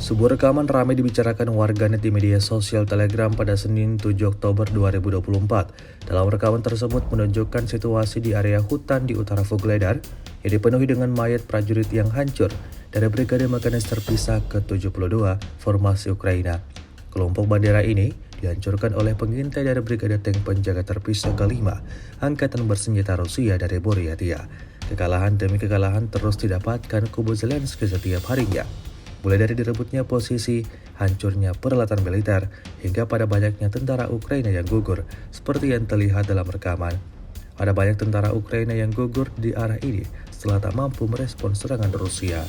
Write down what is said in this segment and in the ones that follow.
Sebuah rekaman ramai dibicarakan warganet di media sosial Telegram pada Senin 7 Oktober 2024. Dalam rekaman tersebut menunjukkan situasi di area hutan di utara Vuhledar yang dipenuhi dengan mayat prajurit yang hancur dari Brigade Mekanis Terpisah ke-72 Formasi Ukraina. Kelompok bandera ini dihancurkan oleh pengintai dari Brigade Tank Penjaga Terpisah ke-5 Angkatan Bersenjata Rusia dari Buryatia. Kekalahan demi kekalahan terus didapatkan kubu Zelensky setiap harinya. Mulai dari direbutnya posisi, hancurnya peralatan militer, hingga pada banyaknya tentara Ukraina yang gugur, seperti yang terlihat dalam rekaman. Ada banyak tentara Ukraina yang gugur di arah ini setelah tak mampu merespons serangan Rusia.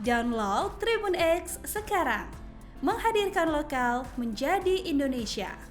Download Tribun X sekarang, menghadirkan lokal menjadi Indonesia.